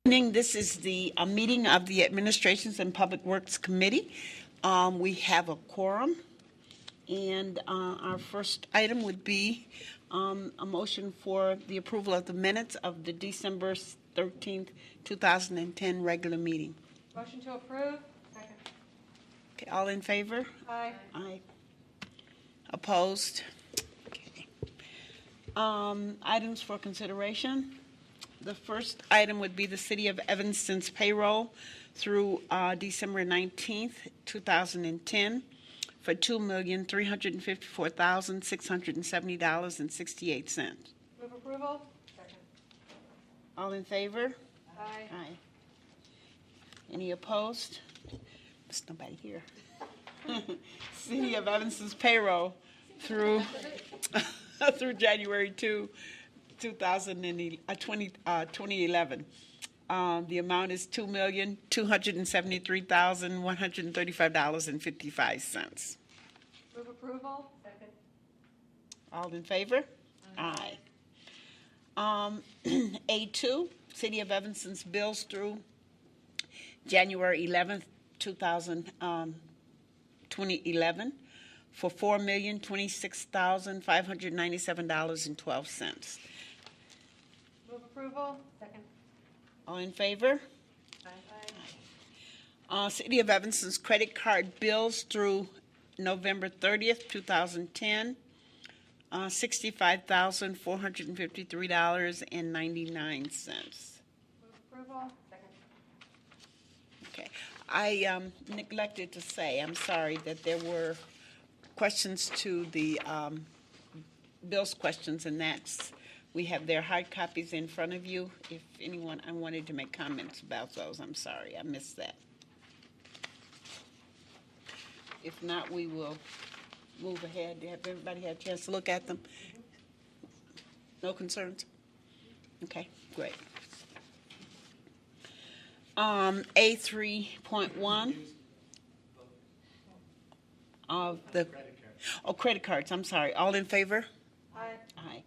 Evening. This is the meeting of the Administrations and Public Works Committee. We have a quorum, and our first item would be a motion for the approval of the minutes of the December 13th, 2010 regular meeting. Motion to approve. Second. Okay, all in favor? Aye. Aye. Opposed? Okay. Items for consideration. The first item would be the City of Evanston's payroll through December 19th, 2010 for $2,354,670.68. Move approval. Second. All in favor? Aye. Aye. Any opposed? There's nobody here. City of Evanston's payroll through through January 2, 2011. The amount is $2,273,135.55. Move approval. Second. All in favor? Aye. A2, City of Evanston's bills through January 11th, 2011 for $4,026,597.12. Move approval. Second. All in favor? Aye. City of Evanston's credit card bills through November 30th, 2010, $65,453.99. Move approval. Second. Okay. I neglected to say, I'm sorry, that there were questions to the bills questions, and that's, we have their hard copies in front of you. If anyone, I wanted to make comments about those. I'm sorry, I missed that. If not, we will move ahead. Have everybody had a chance to look at them? No concerns? Okay, great. A3.1 of the credit cards. I'm sorry. All in favor? Aye. Aye.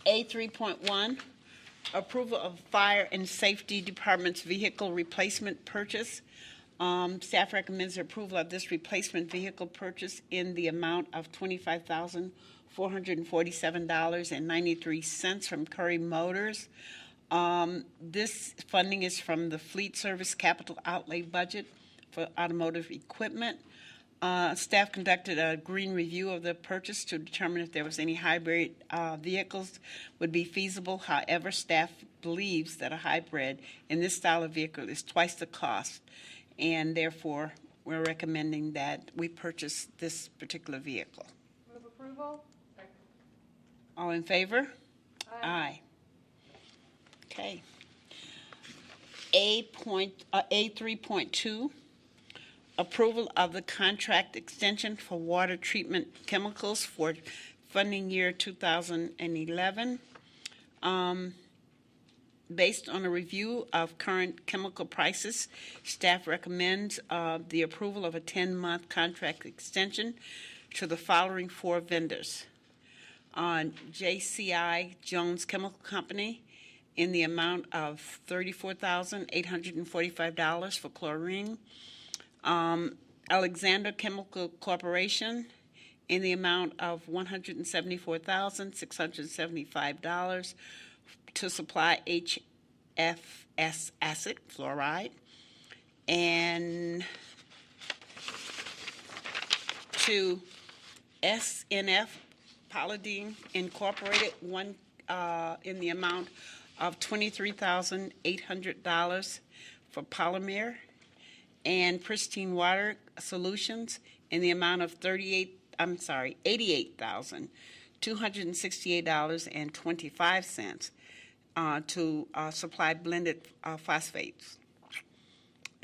A3.1 approval of Fire and Safety Department's vehicle replacement purchase. Staff recommends approval of this replacement vehicle purchase in the amount of $25,447.93 from Curry Motors. This funding is from the Fleet Service Capital Outlay budget for automotive equipment. Staff conducted a green review of the purchase to determine if there was any hybrid vehicles would be feasible. However, staff believes that a hybrid in this style of vehicle is twice the cost, and therefore we're recommending that we purchase this particular vehicle. Move approval. Second. All in favor? Aye. Aye. Okay. A3.2, approval of the contract extension for water treatment chemicals for funding year 2011. Based on a review of current chemical prices, staff recommends the approval of a 10-month contract extension to the following four vendors. JCI Jones Chemical Company in the amount of $34,845 for chlorine. Alexander Chemical Corporation in the amount of $174,675 to supply HFS acid, fluoride, and to SNF Polydine Incorporated in the amount of $23,800 for polymer, and Pristine Water Solutions in the amount of $88,268.25 to supply blended phosphates.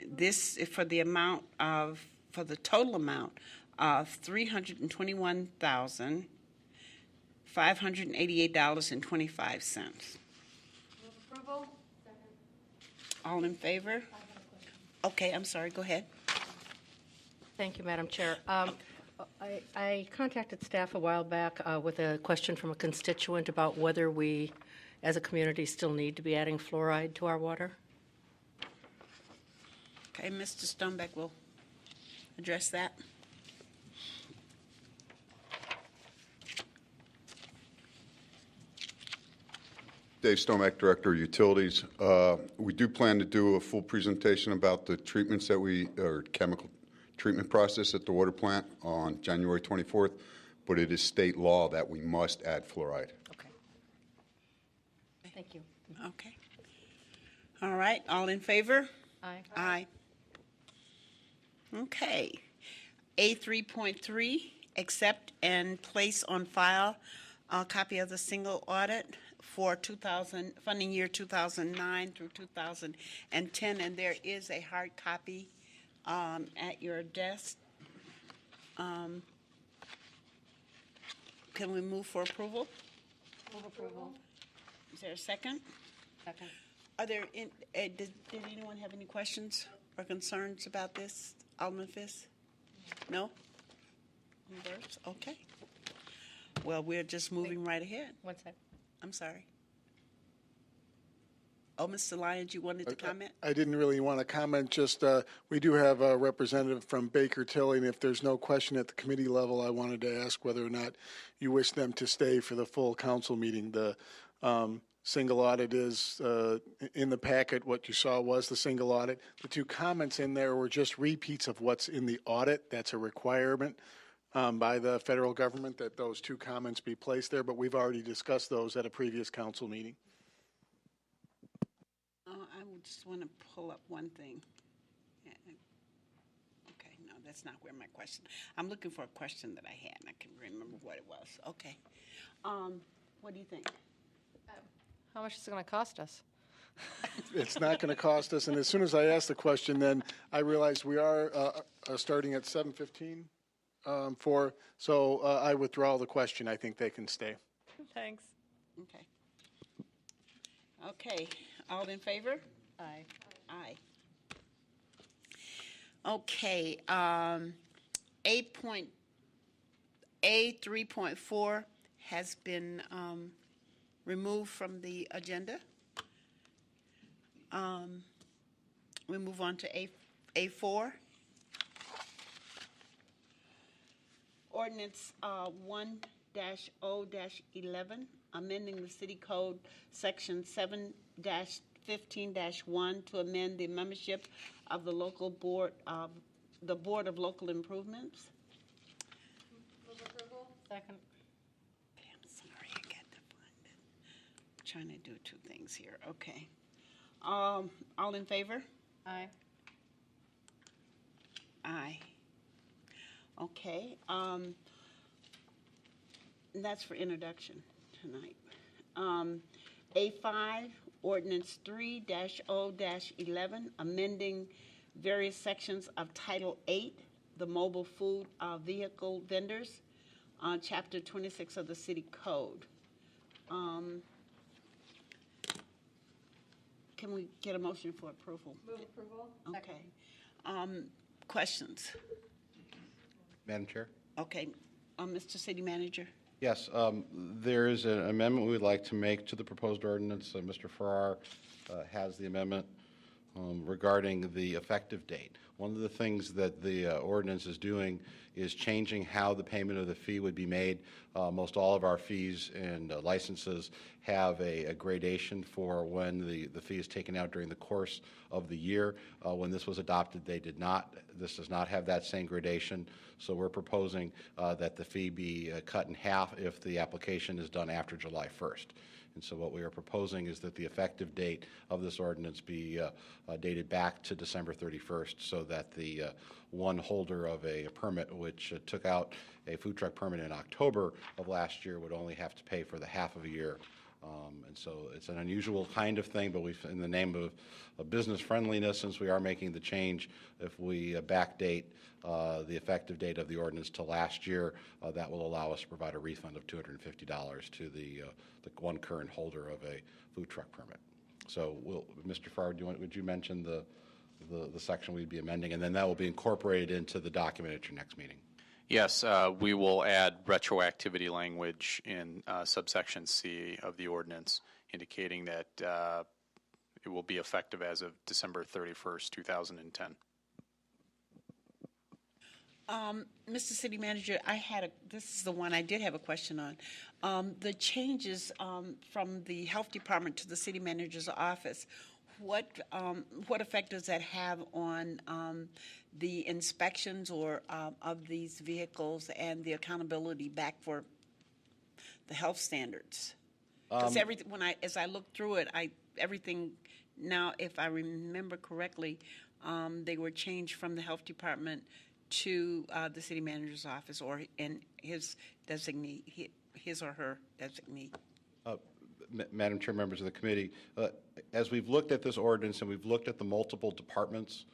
This is for the total amount of $321,588.25. Move approval. Second. All in favor? Okay, I'm sorry, go ahead. Thank you, Madam Chair. I contacted staff a while back with a question from a constituent about whether we as a community, still need to be adding fluoride to our water. Okay, Mr. Stonebeck will address that. Dave Stomack, Director of Utilities. We do plan to do a full presentation about the treatments that or chemical treatment process at the water plant on January 24th, but it is state law that we must add fluoride. Okay. Thank you. Okay. All right, all in favor? Aye. Aye. Okay. A3.3, accept and place on file a copy of the single audit for funding year 2009 through 2010, and there is a hard copy at your desk. Can we move for approval? Move approval. Is there a second? Second. Are there, did anyone have any questions or concerns about this, Alderman Fisk? No? Reverse? Okay. Well, we're just moving right ahead. One sec. I'm sorry. Oh, Mr. Lyons, you wanted to comment? I didn't really want to comment, just we do have a representative from Baker Tilly, and if there's no question at the committee level, I wanted to ask whether or not you wish them to stay for the full council meeting. The single audit is in the packet. What you saw was the single audit. The two comments in there were just repeats of what's in the audit. That's a requirement by the federal government that those two comments be placed there, but we've already discussed those at a previous council meeting. I would just want to pull up one thing. Okay, no, that's not where my question. I'm looking for a question that I had, and I can remember what it was. Okay. What do you think? How much is it going to cost us? It's not going to cost us, and as soon as I asked the question, then I realized we are starting at 7:15 so I withdraw the question. I think they can stay. Thanks. Okay. Okay, all in favor? Aye. Aye. Okay, A3.4 has been removed from the agenda. We move on to A4. Ordinance 1-0-11, amending the city code section 7-15-1 to amend the membership of the local board of the Board of Local Improvements. Move approval. Second. Okay, I'm sorry, I got to find it. I'm trying to do two things here. Okay. All in favor? Aye. Aye. Okay. And that's for introduction tonight. A5, ordinance 3-0-11, amending various sections of Title 8, the mobile food vehicle vendors, Chapter 26 of the City Code. Can we get a motion for approval? Move approval. Okay. Questions? Madam Chair? Okay. Mr. City Manager? Yes, there is an amendment we would like to make to the proposed ordinance. Mr. Farrar has the amendment regarding the effective date. One of the things that the ordinance is doing is changing how the payment of the fee would be made. Most all of our fees and licenses have a gradation for when the fee is taken out during the course of the year. When this was adopted, they did not. This does not have that same gradation. So we're proposing that the fee be cut in half if the application is done after July 1st. And so what we are proposing is that the effective date of this ordinance be dated back to December 31st so that the one holder of a permit which took out a food truck permit in October of last year would only have to pay for the half of a year. And so it's an unusual kind of thing, but in the name of business friendliness, since we are making the change, if we backdate the effective date of the ordinance to last year, that will allow us to provide a refund of $250 to the one current holder of a food truck permit. So, Mr. Farrar, would you mention the section we'd be amending, and then that will be incorporated into the document at your next meeting? Yes, we will add retroactivity language in subsection C of the ordinance, indicating that it will be effective as of December 31st, 2010. Mr. City Manager, this is the one I did have a question on. The changes from the Health Department to the City Manager's office, what effect does that have on the inspections or of these vehicles and the accountability back for the health standards? Because as I look through it, everything now, if I remember correctly, they were changed from the Health Department to the City Manager's office or in his designee, his or her designee. Madam Chair, members of the committee, as we've looked at this ordinance and we've looked at the multiple departments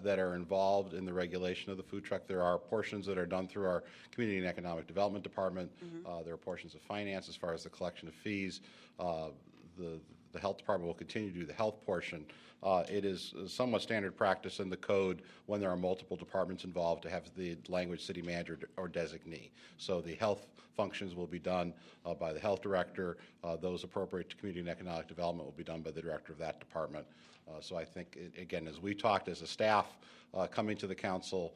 that are involved in the regulation of the food truck, there are portions that are done through our Community and Economic Development Department. There are portions of finance as far as the collection of fees. The health department will continue to do the health portion. It is somewhat standard practice in the code when there are multiple departments involved to have the language city manager or designee. So the health functions will be done by the health director. Those appropriate to community and economic development will be done by the director of that department. So I think, again, as we talked as a staff coming to the council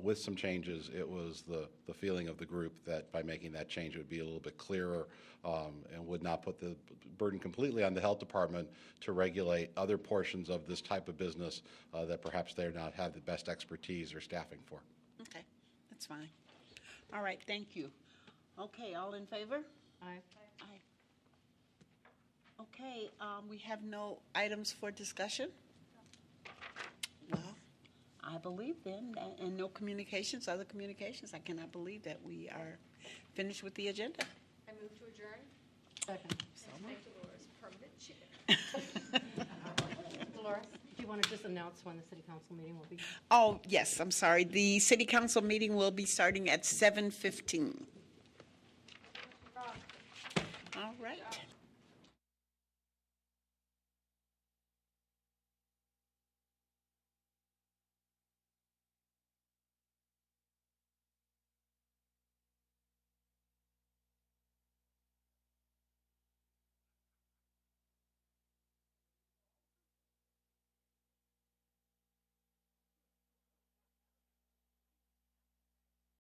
with some changes, it was the feeling of the group that by making that change it would be a little bit clearer and would not put the burden completely on the health department to regulate other portions of this type of business that perhaps they not have the best expertise or staffing for. Okay, that's fine. All right, thank you. Okay, all in favor? Aye. Aye. Okay, we have no items for discussion? Well, I believe then, and no communications, other communications, I cannot believe that we are finished with the agenda. I move to adjourn. Second. Thank Dolores, permanent chair. Dolores, do you want to just announce when the city council meeting will be? Oh, yes, I'm sorry. The city council meeting will be starting at 7:15. All right.